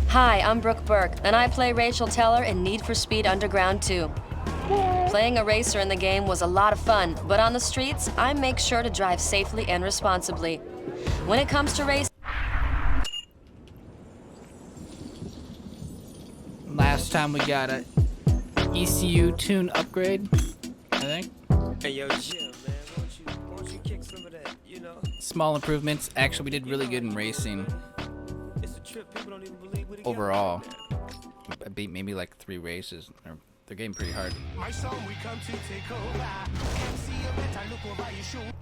Hi, I'm Brooke Burke, and I play Rachel Teller in Need for Speed Underground 2. Playing a racer in the game was a lot of fun, but on the streets, I make sure to drive safely and responsibly. When it comes to racing... Last time we got a ECU tune upgrade, I think. Hey yo, Jim, man, won't you kick some of that, you know? Small improvements. Actually, we did really good in racing It's a trip, people don't even believe we together. overall. I beat maybe like 3 races. They're getting pretty hard. My song we come to take over. MC, you better look over your shoulder.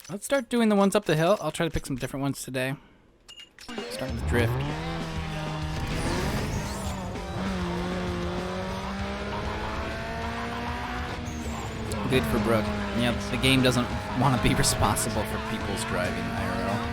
Let's start doing the ones up the hill. I'll try to pick some different ones today. Starting with drift. Good for Brooke. Yep, the game doesn't want to be responsible for people's driving IRL.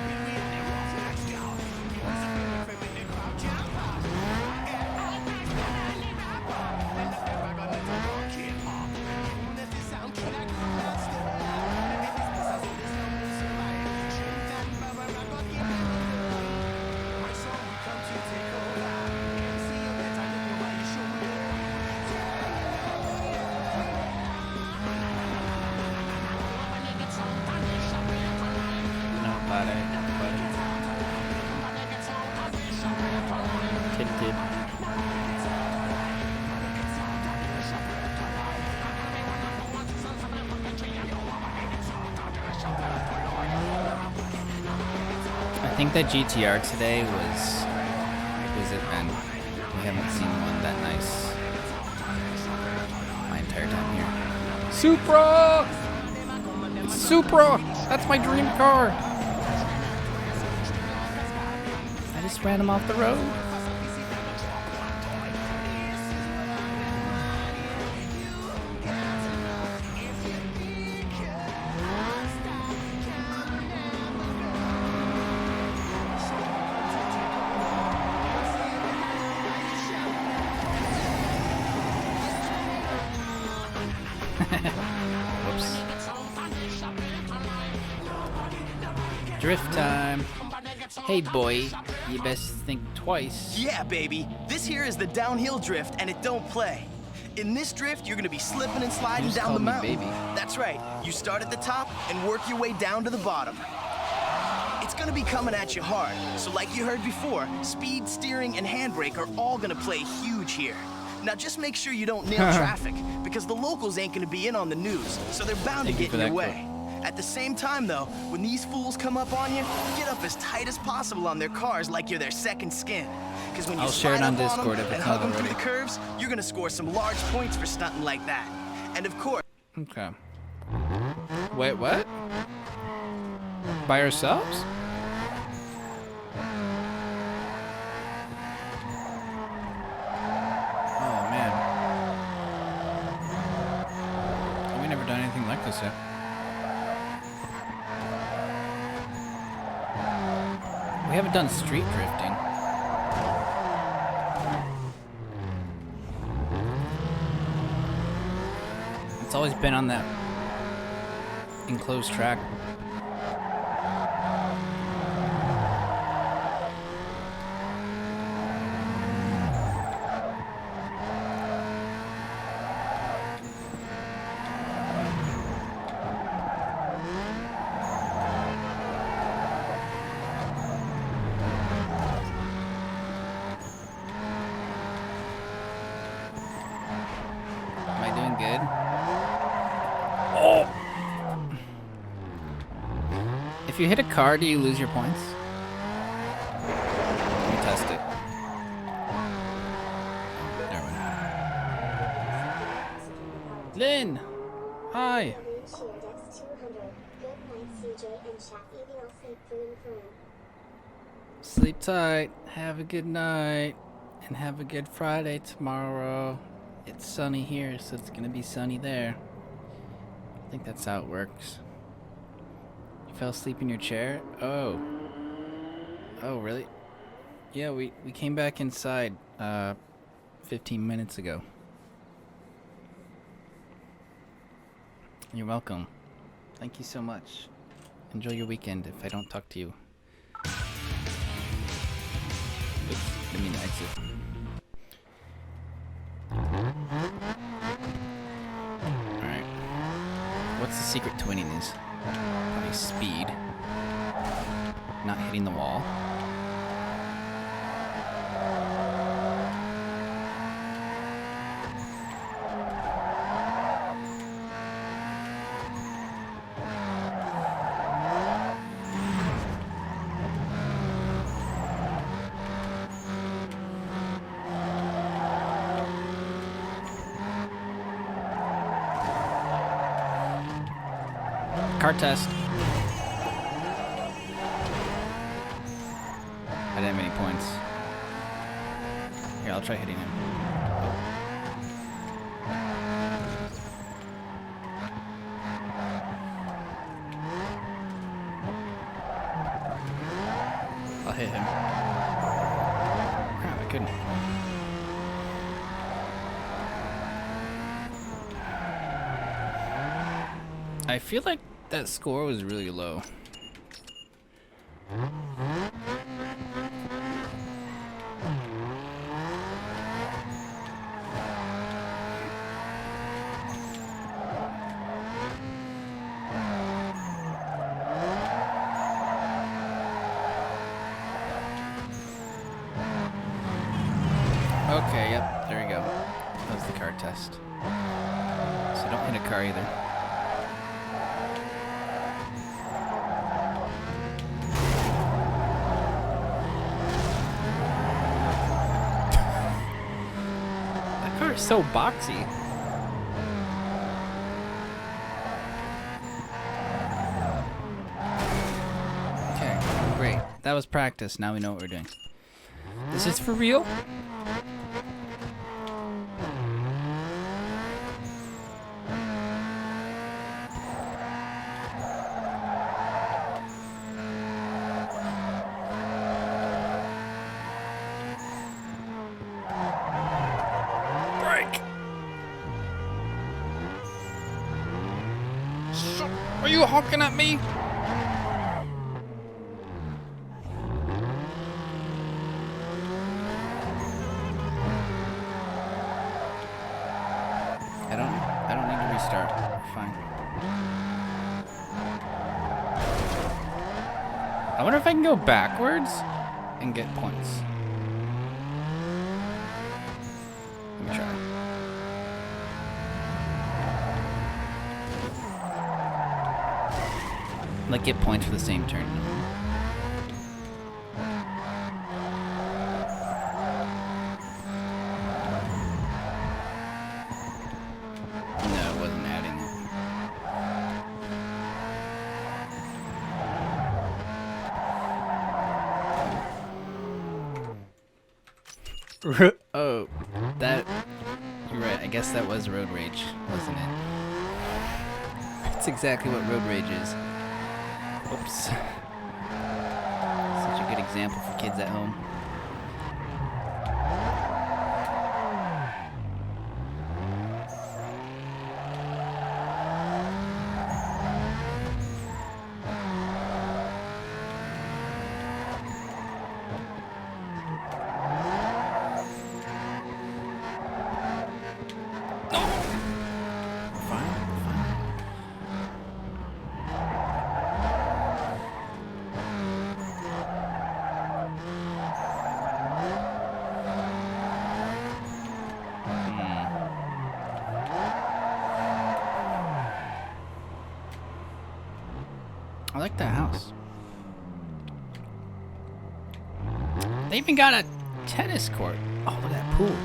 Tinted. I think that GTR today was it, man. We haven't seen one that nice my entire time here. Supra! It's Supra! That's my dream car! I just ran him off the road. Whoops. Drift time. Hey boy, you best think twice. Yeah, baby. This here is the downhill drift, and it don't play. In this drift, you're gonna be slipping and sliding You just down the called me mountain. baby. That's right. You start at the top and work your way down to the bottom. It's gonna be coming at you hard. So like you heard before, speed, steering, and handbrake are all gonna play huge here. Now just make sure you don't nail traffic, because the locals ain't gonna be in on the news, so they're bound Thank to you get for in your that way. At the same time, though, when these fools come up on you, get up as tight as possible on their cars like you're their second skin. Because when you I'll share it slide on up Discord them if and it's hug not them through already. the curves, you're gonna score some large points for stunting like that. And of course, Okay. Wait, what? By ourselves? Oh man. We never done anything like this yet. We haven't done street drifting. It's always been on that enclosed track. Am I doing good? Oh! If you hit a car, do you lose your points? Let me test it. Never mind. Lynn! Hi! Sleep tight. Have a good night. And have a good Friday tomorrow. It's sunny here, so it's gonna be sunny there. I think that's how it works. You fell asleep in your chair? Oh. Oh, really? Yeah, we came back inside 15 minutes ago. You're welcome. Thank you so much. Enjoy your weekend if I don't talk to you. Oops, didn't mean to exit. Alright. What's the secret to winning these? Probably speed. Not hitting the wall. Car test. I didn't have any points. Here, I'll try hitting him. I'll hit him. Crap, I couldn't. I feel like that score was really low. Okay, yep, there we go. That was the car test. So don't hit a car either. That car is so boxy. Okay, great. That was practice. Now we know what we're doing. This is for real? Break! Are you honking at me? I don't need to restart. Fine. I wonder if I can go backwards and get points. Let me try. Like get points for the same turn. No, it wasn't adding it. Oh, that. You're right. I guess that was road rage, wasn't it? That's exactly what road rage is. Oops. Such a good example for kids at home. I like that house. They even got a tennis court. Oh, look at that pool.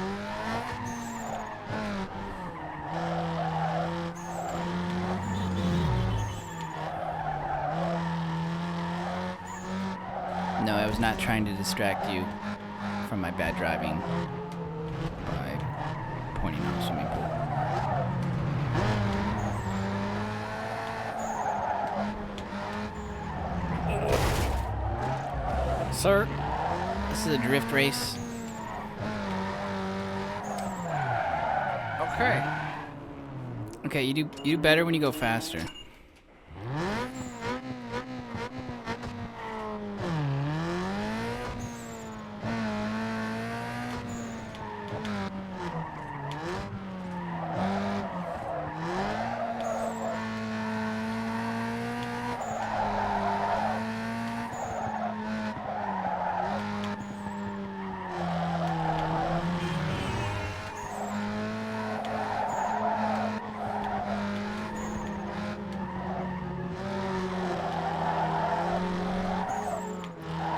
No, I was not trying to distract you from my bad driving by pointing out a swimming pool. Sir, this is a drift race. Okay. Okay, you do better when you go faster.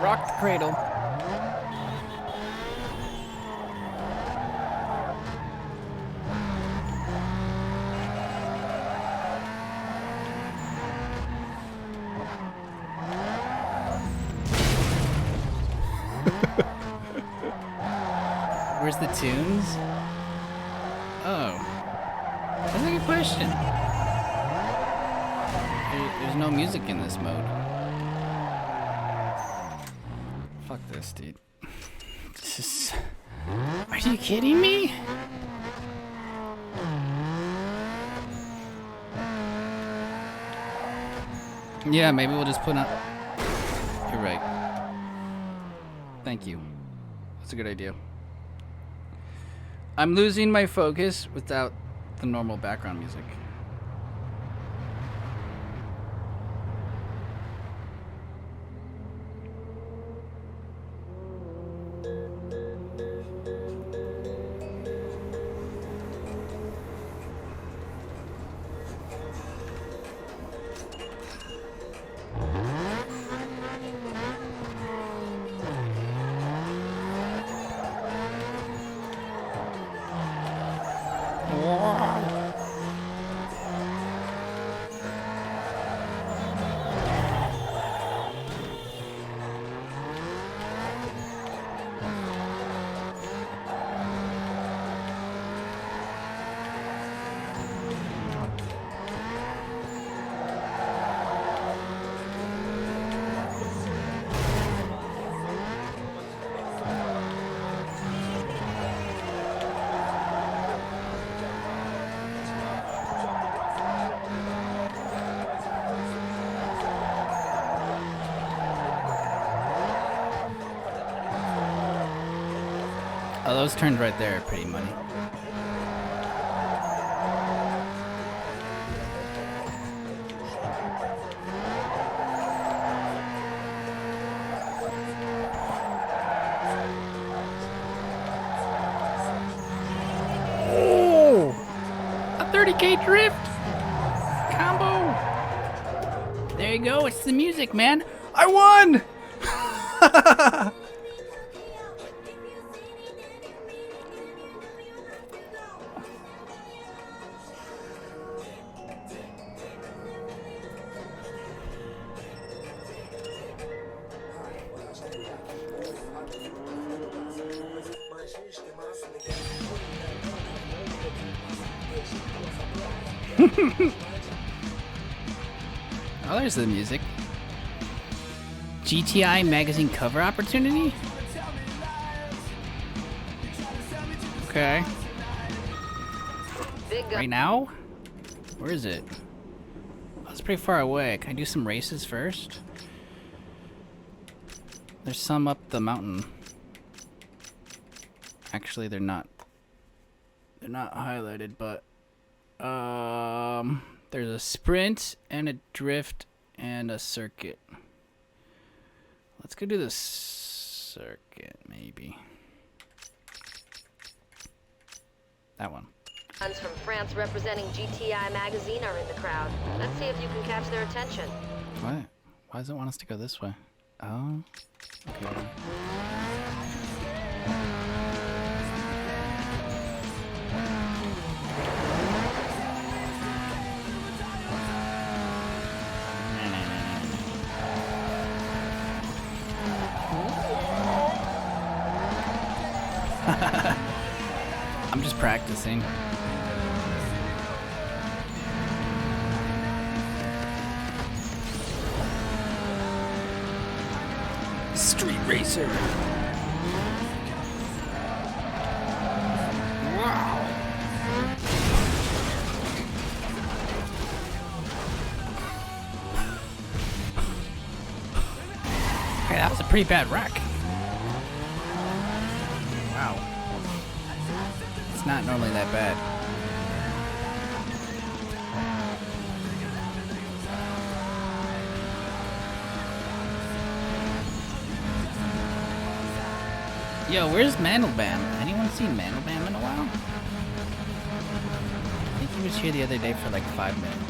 Rock the cradle. Where's the tunes? Oh. That's a good question. There's no music in this mode. Fuck this, dude. This is... Are you kidding me? Yeah, maybe we'll just put on... You're right. Thank you. That's a good idea. I'm losing my focus without the normal background music. Oh, those turns right there are pretty money. Oh! A 30K drift! Combo! There you go, it's the music, man. I won! Oh, there's the music. GTI magazine cover opportunity? Okay. Right now? Where is it? Oh, it's pretty far away. Can I do some races first? There's some up the mountain. Actually, they're not. They're not highlighted, but there's a sprint and a drift and a circuit. Let's go do the circuit, maybe. That one. Fans from France representing GTI magazine are in the crowd. Let's see if you can catch their attention. What? Why does it want us to go this way? Oh. Okay. I'm just practicing. Street racer. Wow. Okay, that was a pretty bad wreck. Wow. It's not normally that bad. Yo, where's Mandelbaum? Anyone seen Mandelbaum in a while? I think he was here the other day for like 5 minutes.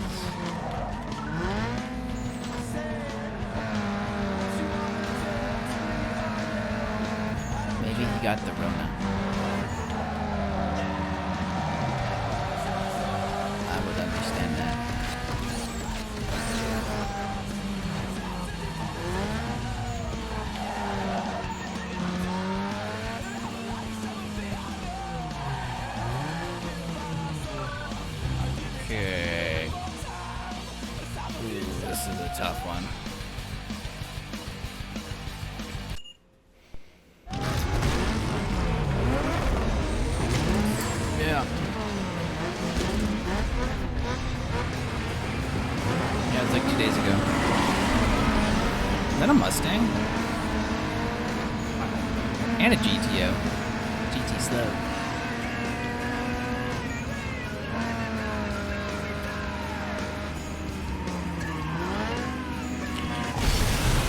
got the Rona. I would understand that. Okay. Ooh, this is a tough one. Yeah. Yeah, it was like 2 days ago. Is that a Mustang? And a GTO. GT Slow.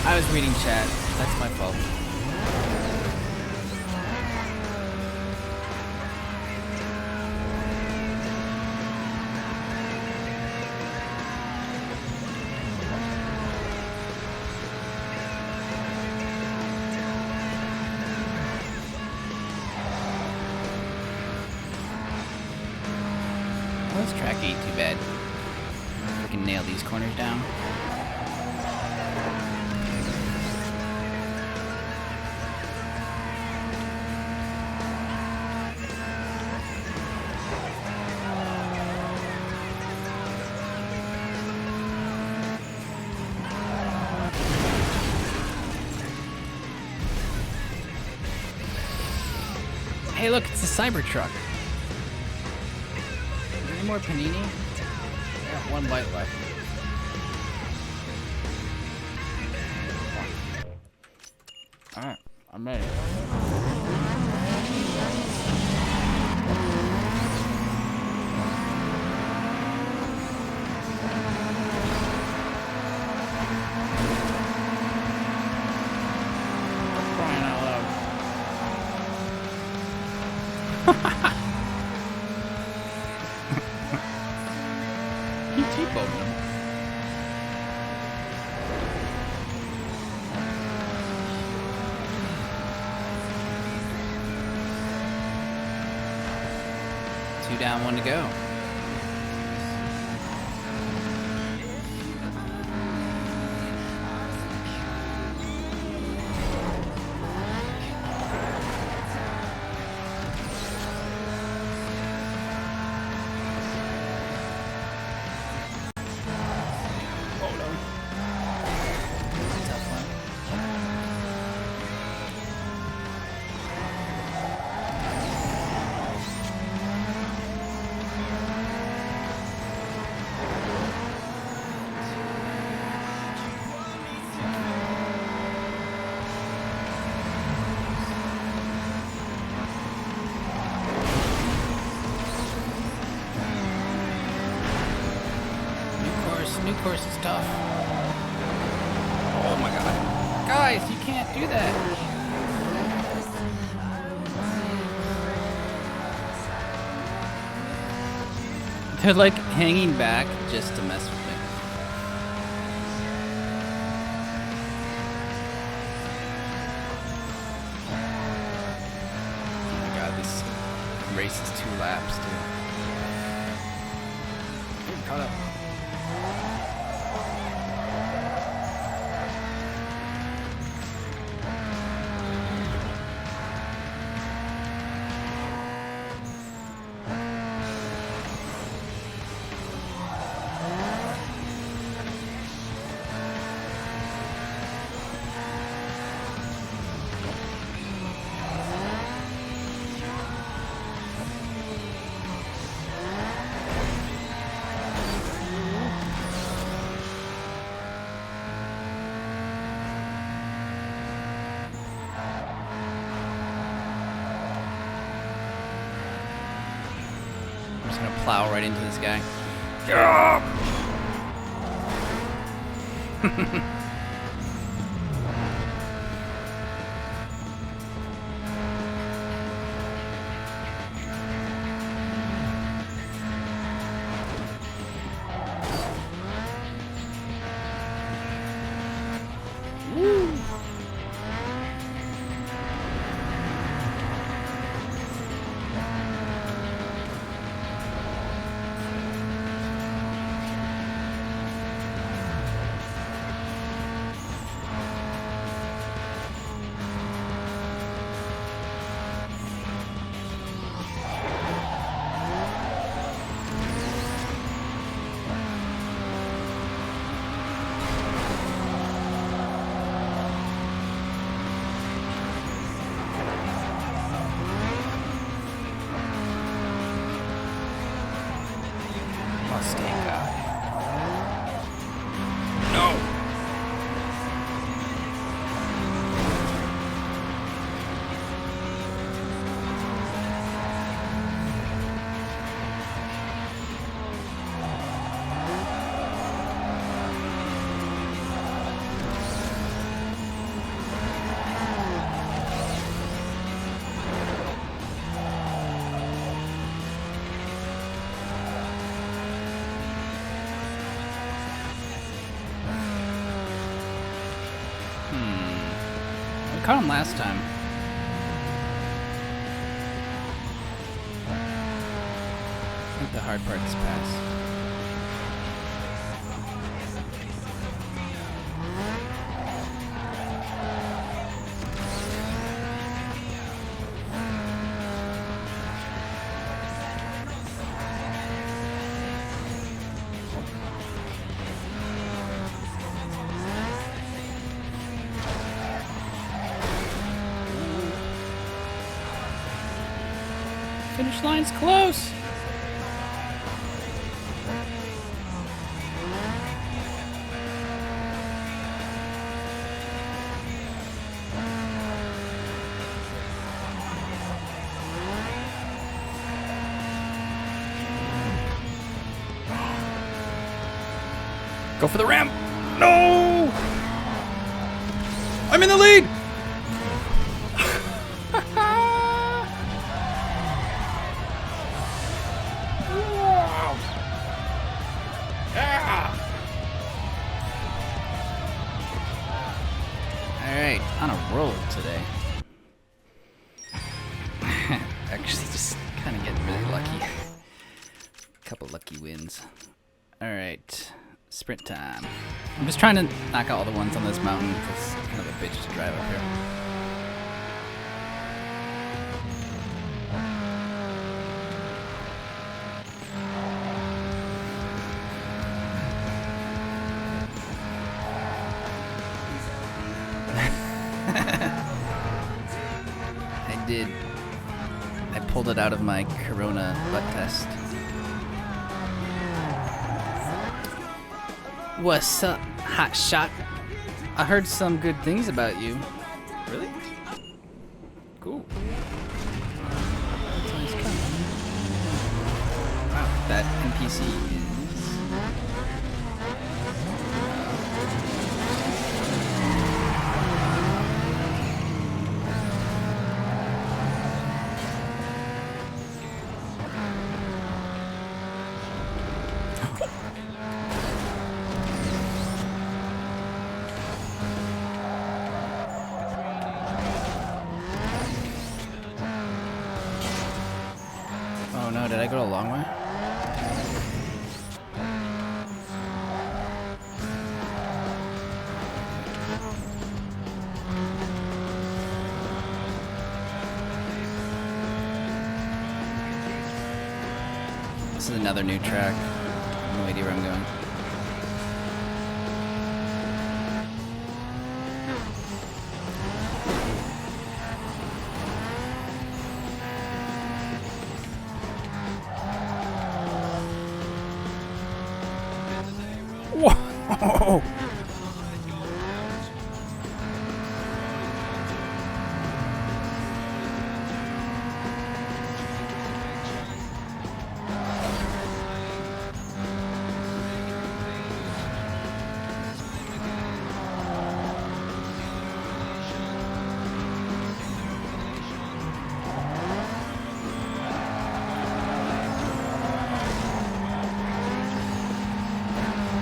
I was reading chat. That's my fault. Well, this track ain't too bad. We can nail these corners down. Hey, look, it's the Cybertruck. Is there any more panini? I got one bite left. Alright, I'm ready. Crying out loud. He T-boned him. Two down, one to go. Tough one. New course is tough. Oh my god. Guys, you can't do that. They're like hanging back just to mess with me. Oh my god, this race is 2 laps, dude. Getting caught up. I'm just gonna plow right into this guy. We caught him last time. I think the hard part is past. Finish line's close. Go for the ramp. No! I'm in the lead. Alright, on a roll today. Actually, just kind of getting really lucky. Couple lucky wins. Alright, sprint time. I'm just trying to knock out all the ones on this mountain. It's kind of a bitch to drive up here. I pulled it out of my Corona butt test. What's up, hot shot? I heard some good things about you. Really? Cool. That's nice car. Wow, that NPC is... Oh no, did I go a long way? This is another new track. I have no idea where I'm going. Whoa!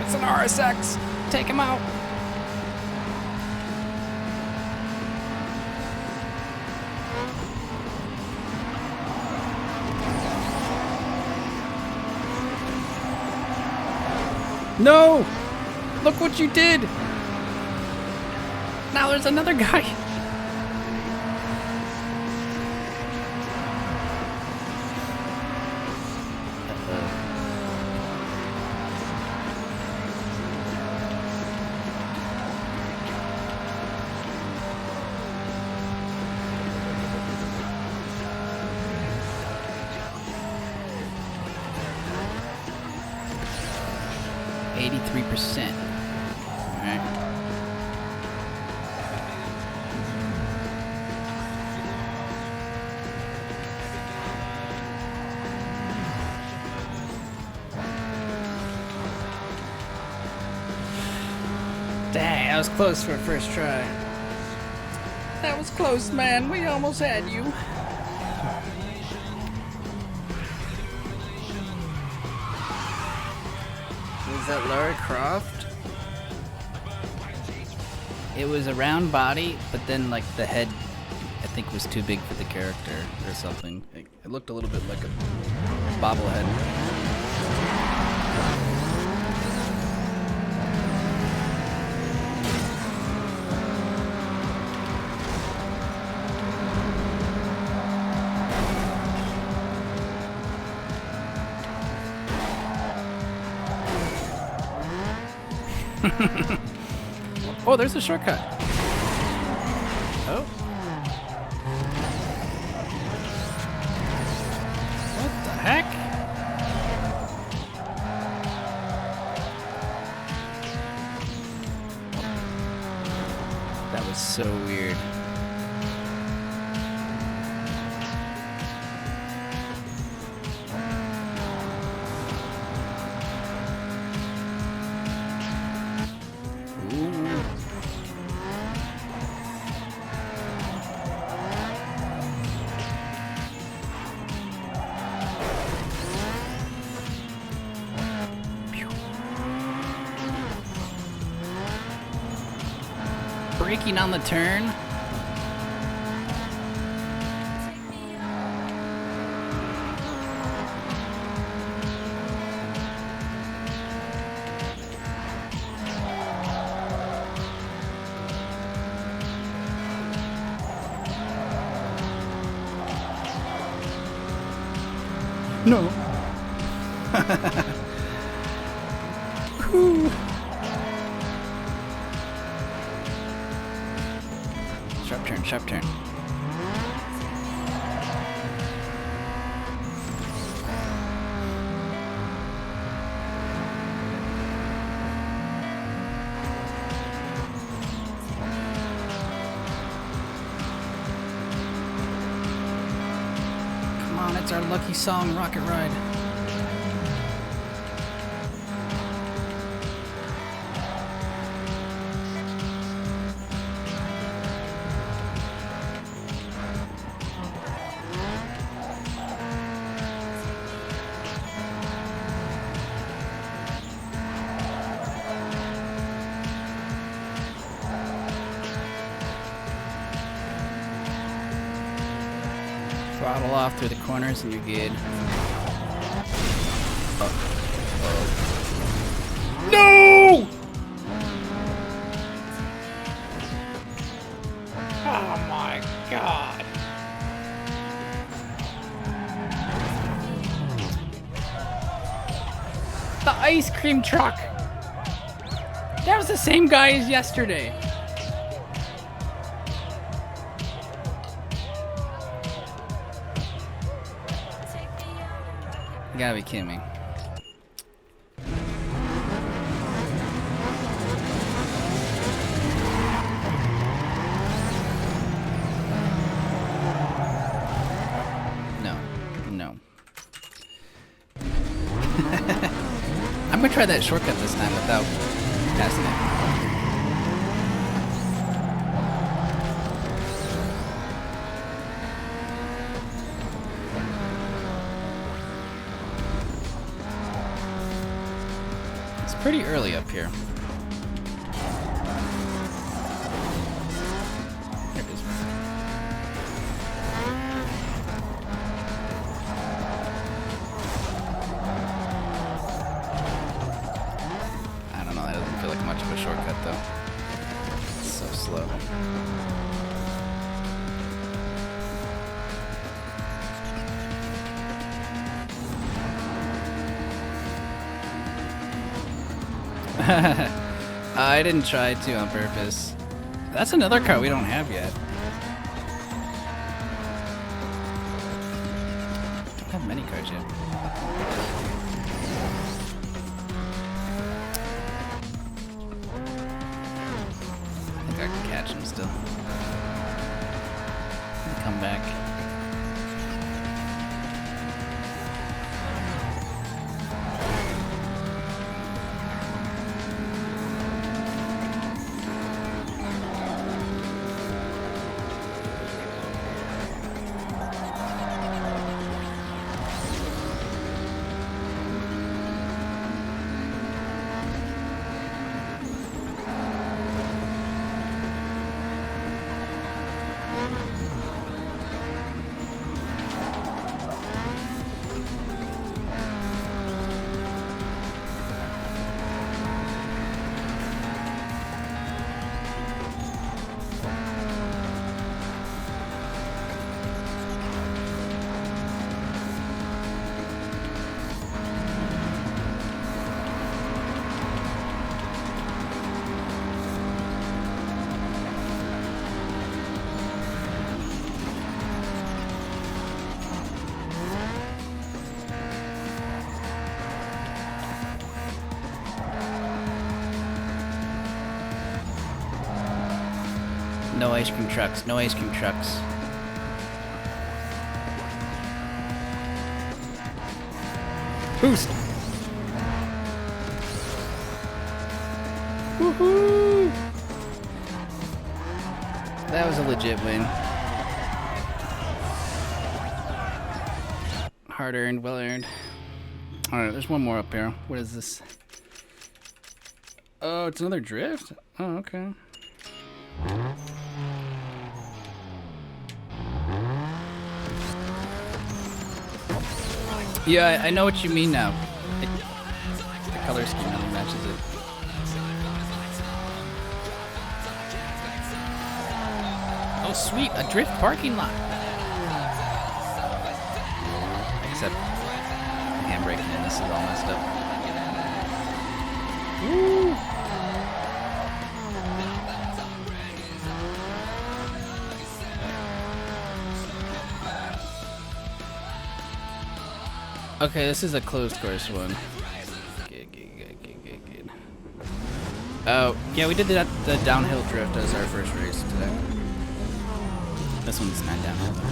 It's an RSX. Take him out. No! Look what you did! Now there's another guy. %. Alright. Dang, that was close for a first try. That was close, man. We almost had you. Is that Lara Croft? It was a round body, but then like the head, I think, was too big for the character or something. It looked a little bit like a bobblehead. Oh, there's a shortcut. Oh. What the heck? That was so weird. Braking on the turn. No. Whew. Sharp turn, sharp turn. Come on, it's our lucky song, Rocket Ride. Throttle off through the corners and you're good. No! Oh my god. The ice cream truck. That was the same guy as yesterday. You gotta be kidding me. No. No. I'm gonna try that shortcut this time without passing it. Pretty early up here. There it is. I don't know, that doesn't feel like much of a shortcut though. It's so slow. I didn't try to on purpose. That's another car we don't have yet. Don't have many cars yet. I think I can catch him still. Come back. No ice cream trucks. No ice cream trucks. Boost! Woohoo! That was a legit win. Hard earned, well earned. Alright, there's one more up here. What is this? Oh, it's another drift? Oh, okay. Yeah, I know what you mean now. The color scheme really matches it. Oh, sweet, a drift parking lot. Except the handbraking and this is all messed up. Woo! Okay, this is a closed course one. Good. Oh, yeah, we did the downhill drift as our first race today. This one's not downhill though.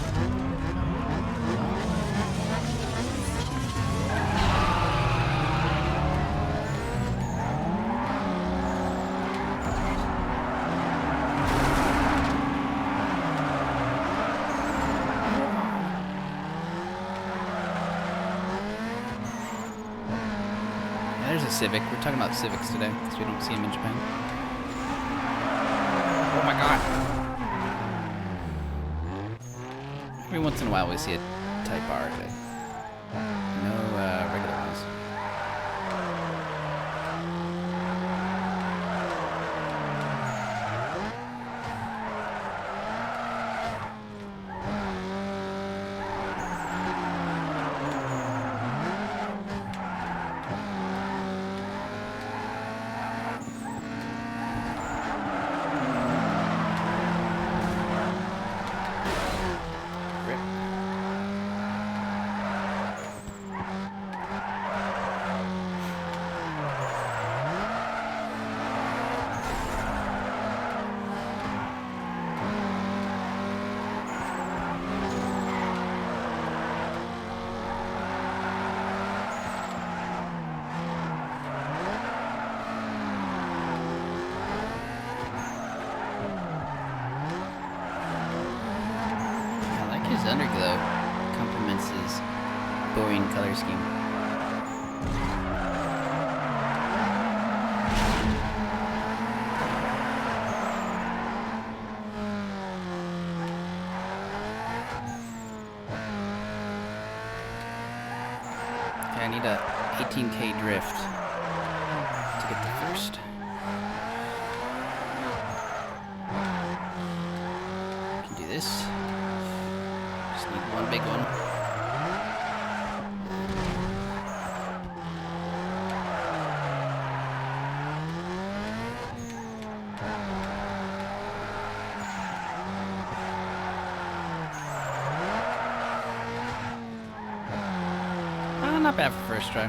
There's a Civic. We're talking about Civics today because we don't see them in Japan. Oh my god. Every once in a while we see a Type R, but no regular ones. His underglow complements his boring color scheme. Okay, I need a 18K drift to get the first. Can do this. One big one. Not bad for first try.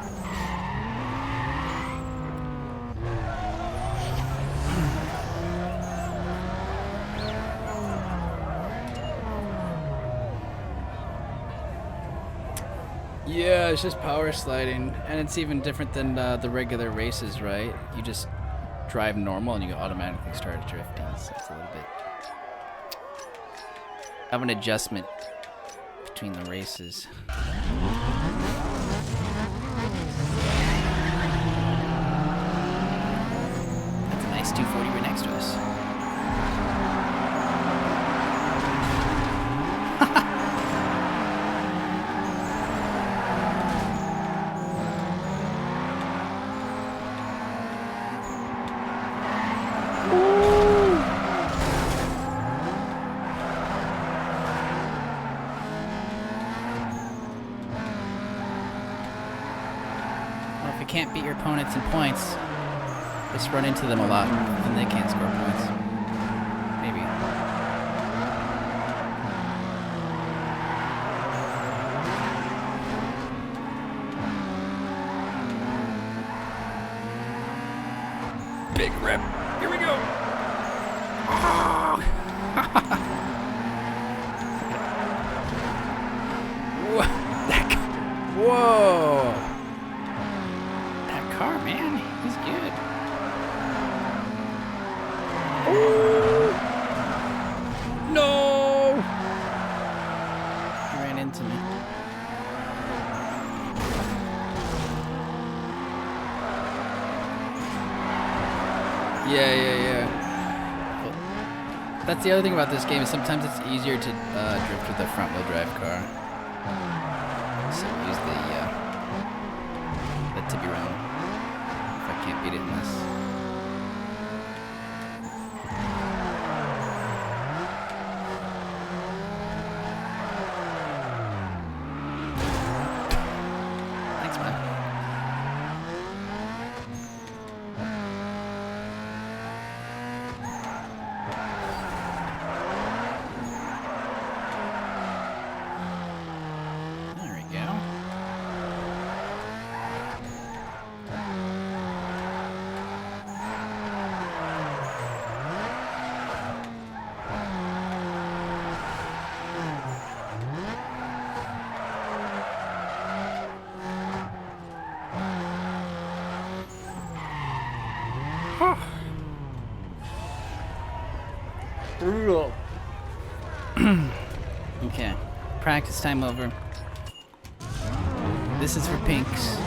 Yeah, it's just power sliding, and it's even different than the regular races, right? You just drive normal and you automatically start drifting, so it's a little bit... have an adjustment between the races. That's a nice 240 right next to us. can't beat your opponents in points, just run into them a lot, and they can't score points. Maybe. Big rip. Here we go. Oh. Whoa. That car, man, he's good. Ooh. No. He ran into me. Yeah. Well, that's the other thing about this game is sometimes it's easier to drift with a front-wheel drive car. So use the tippy round if I can't beat it in this. Thanks, man. There we go. Brutal. Okay, practice time over. This is for pinks.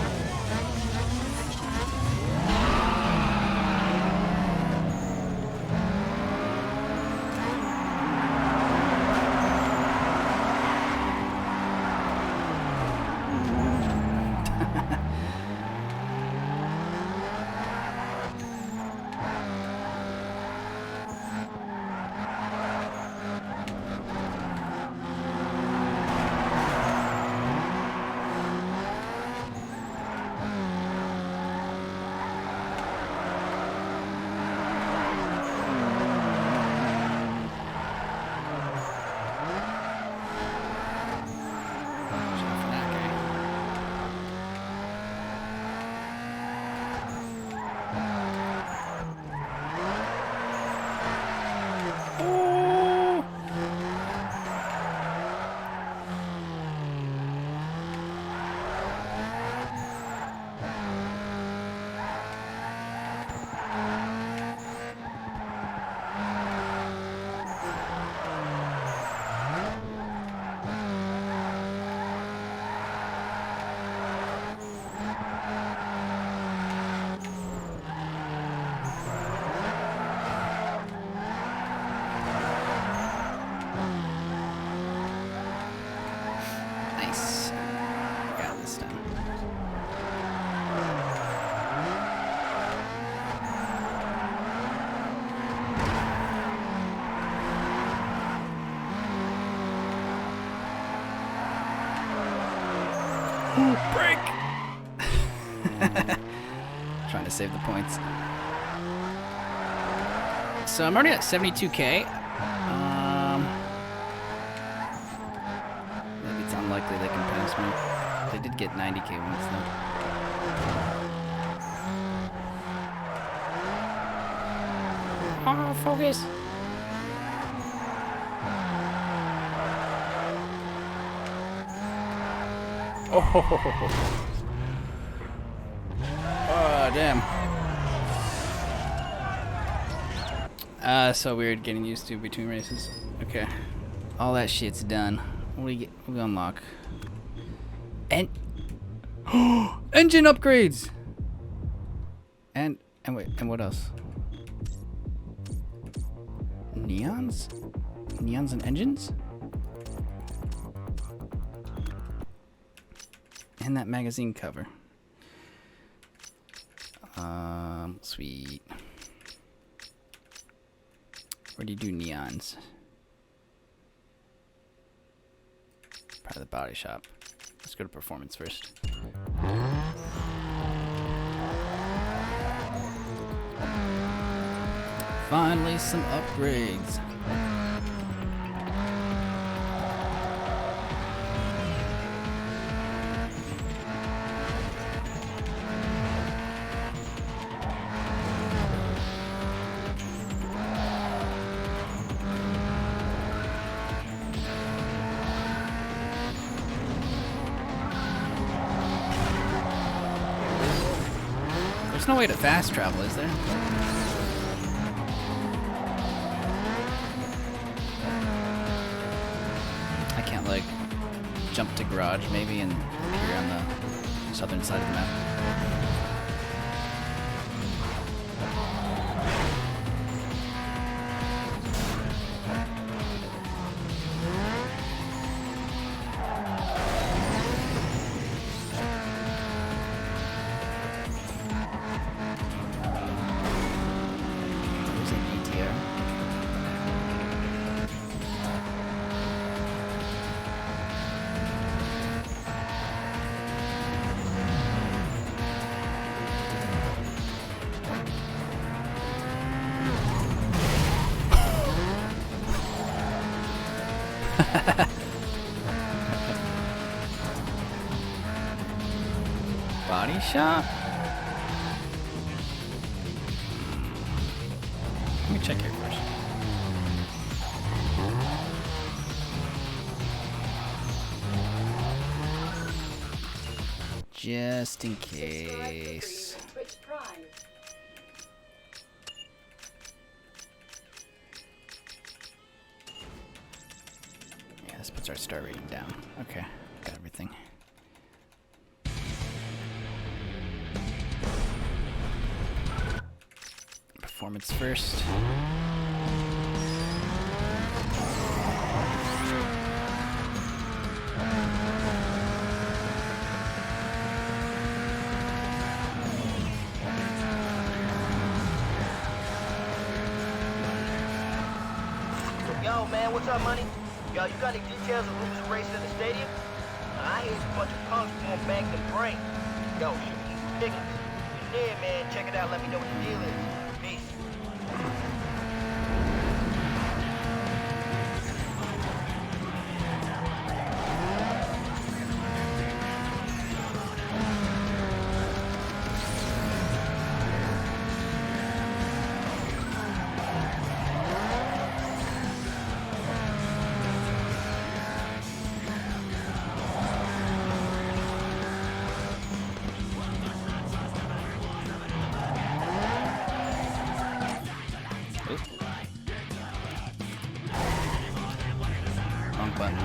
Nice. Got this done. Ooh, break! Trying to save the points. So I'm already at 72K. Maybe it's unlikely they can pass me. They did get 90K once though. Oh, focus! Oh, damn. So weird getting used to between races. Okay. All that shit's done. What do we get? What do we unlock? And engine upgrades! And wait, and what else? Neons? Neons and engines? And that magazine cover. Sweet. Where do you do neons? Probably the body shop. Let's go to performance first. Finally, some upgrades. There's no way to fast travel, is there? I can't, like, jump to garage maybe and appear on the southern side of the map. There's an ATR. Body shop? Let me check here first. Just in case. Yeah, this puts our star rating down. Okay, got everything. Performance first. Yo, man, what's up, money? Yo, you got any details of who's racing in the stadium? I hear it's a bunch of punks going back the brain. Yo, shoot me some tickets. If you're there, man, check it out. Let me know what the deal is. Peace. Wrong button.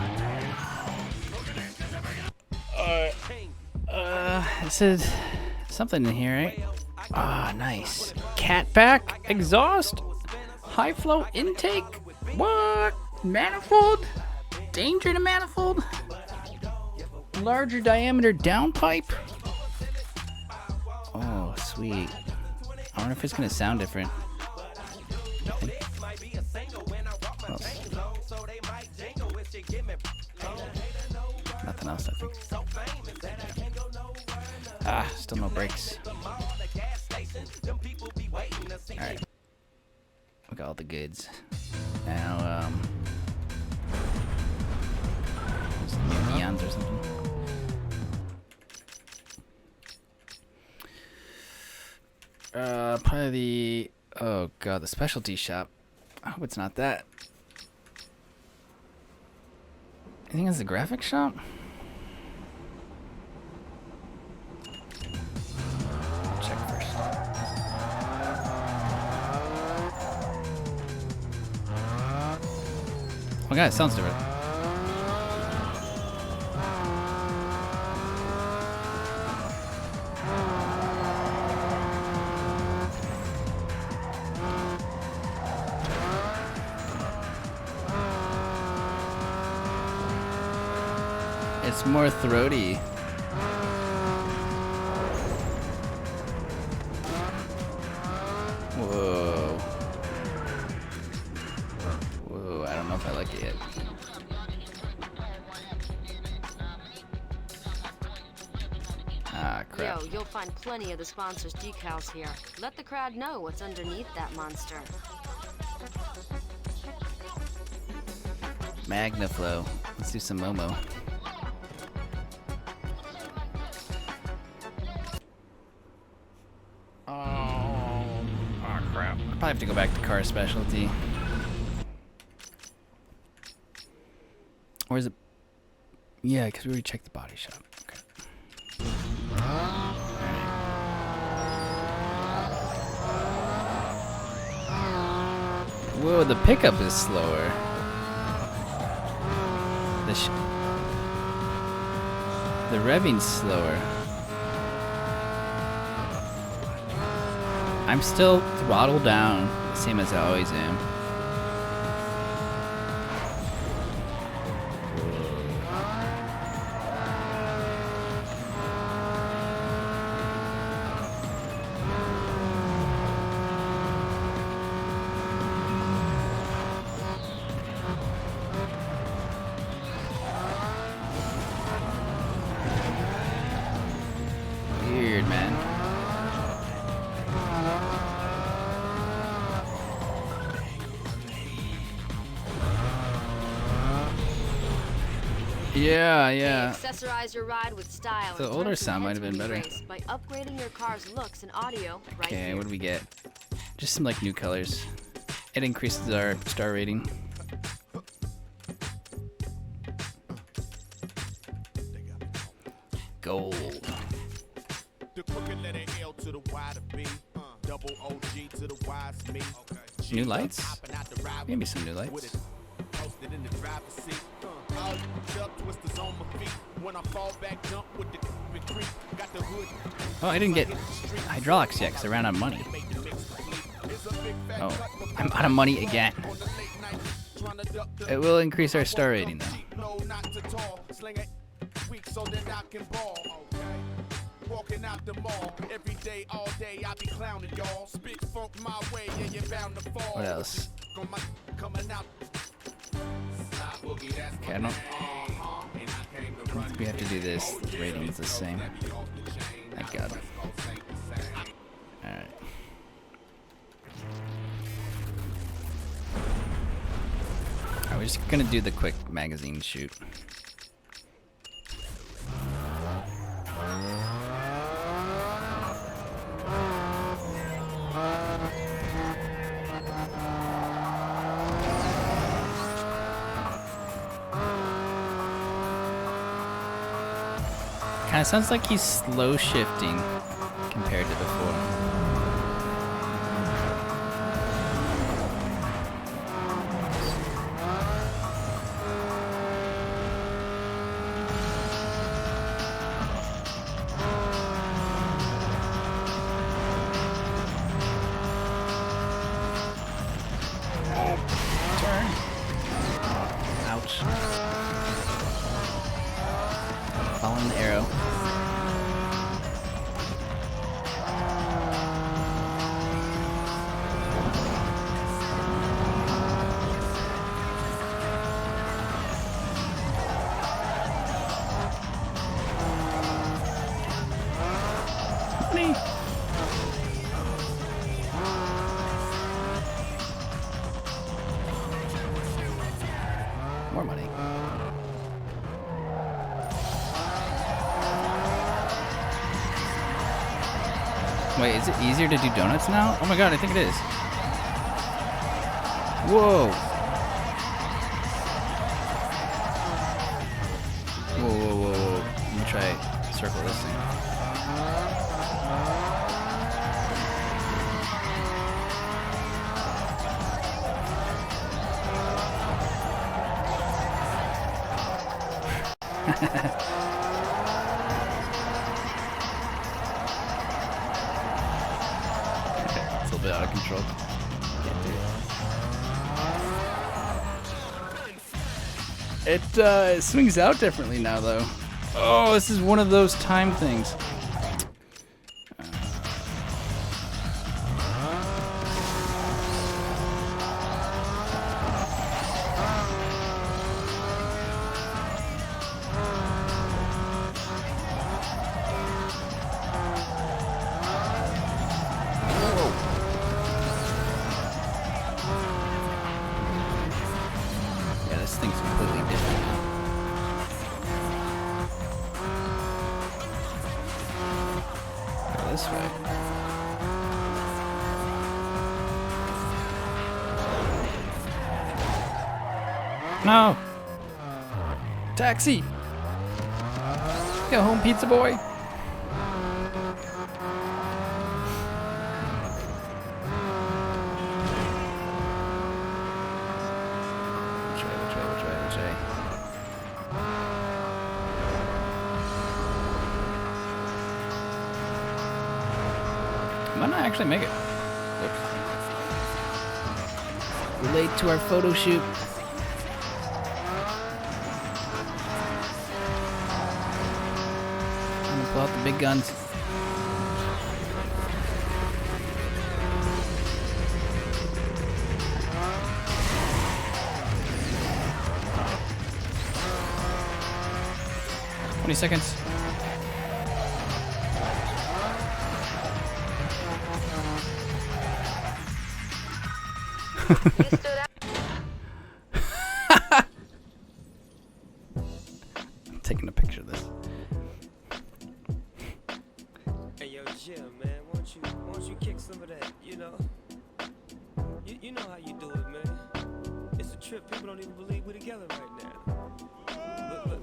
It said something in here, right? Ah, nice. Catback exhaust? High flow intake? What? Manifold? Danger to manifold? Larger diameter downpipe? Oh, sweet. I wonder if it's gonna sound different. What else? Nothing else, I think. Ah, still no brakes. Alright. We got all the goods. Now, some neons or something. Probably the... Oh god, the specialty shop. I hope it's not that. I think it's the graphic shop? Check first. Oh god, it sounds different. It's more throaty. Whoa. Whoa, I don't know if I like it yet. Ah, crap. Yo, you'll find plenty of the sponsors' decals here. Let the crowd know what's underneath that monster. Magnaflow. Let's do some Momo. Oh crap. I'll probably have to go back to car specialty. Or is it? Yeah, because we already checked the body shop. Okay. Whoa, the pickup is slower. The revving's slower. I'm still throttled down, the same as I always am. Weird, man. Yeah. Accessorize your ride with style. The and older turn sound might have been heads when you better. race by upgrading your car's looks and audio right Okay, here. what do we get? Just some like new colors. It increases our star rating. Gold. The crooked letter L to the Y to B. Double OG to the Y's me. New lights? Maybe some new lights. Posted in the driver's seat. All up twisters on my feet. When I fall back, jump with the creep. Got the hood. Oh, I didn't get hydraulics yet because I ran out of money. Oh, I'm out of money again. It will increase our star rating though. No, not to tall. Sling it weak so that I can ball. Walking out the mall every day, all day. I be clowning y'all. Spit funk my way, yeah, you're bound to fall. What else? Coming out. Okay, I don't think we have to do this. The rating's the same. Thank God. Alright. Alright, we're just gonna do the quick magazine shoot. Kind of sounds like he's slow shifting compared to before. Turn. Ouch. Following the arrow. Money. More money. Wait, is it easier to do donuts now? Oh my god, I think it is. Whoa. Whoa. Let me try circle this thing. It's a little bit out of control. Can't do it. It swings out differently now, though. Oh, this is one of those time things. this thing's completely different now. Go this way. No! Taxi! Go home, pizza boy! Which way? I might not actually make it. Whoops. We're late to our photo shoot. I'm gonna pull out the big guns. Seconds. I'm taking a picture of this. Hey, yo, Jim, man, won't you kick some of that, you know? You know how you do it, man. It's a trip. People don't even believe we're together right now.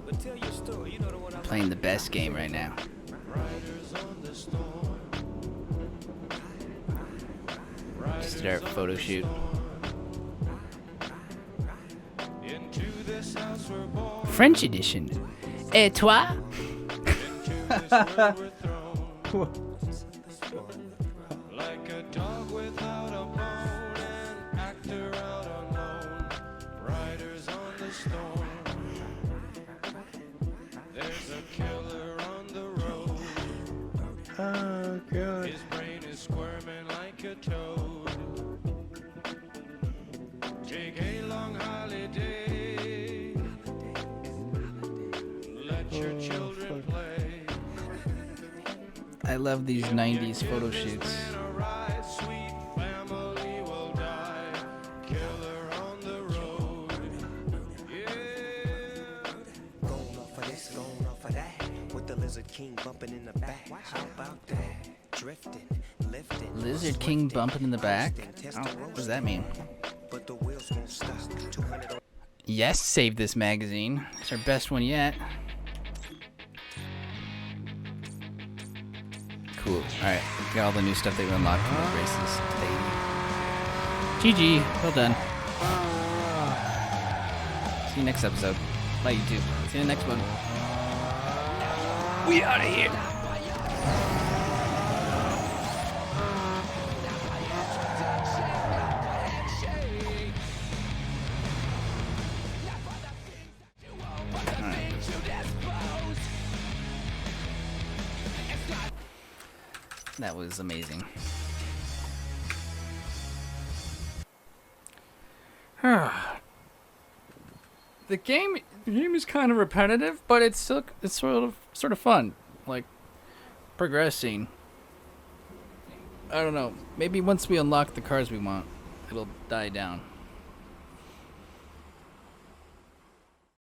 But tell your story. You know the one I'm Playing the best game right now. Just did our photo shoot. French edition. Et toi? Like a dog without a bone, an actor out alone, riders on the storm. There's a killer on the road. Oh, God. His brain is squirming like a toad. Take a long holiday. Let your children play. I love these 90s photo shoots. Sweet family will die. Killer on the road. Yeah. going off of this, going off of that. With the Lizard King bumping in the back. How about that? Drifting, lifting. Lizard King bumping in the back? Oh, what does that mean? But the wheels won't stop. 200 on Yes, save this magazine. It's our best one yet. Cool. Alright, got all the new stuff that we unlocked from the races today. GG. Well done. See you next episode. Bye, YouTube. See you in the next one. We out of here. That was amazing. The game is kind of repetitive, but it's still sort of fun. Like progressing. I don't know. Maybe once we unlock the cars we want, it'll die down.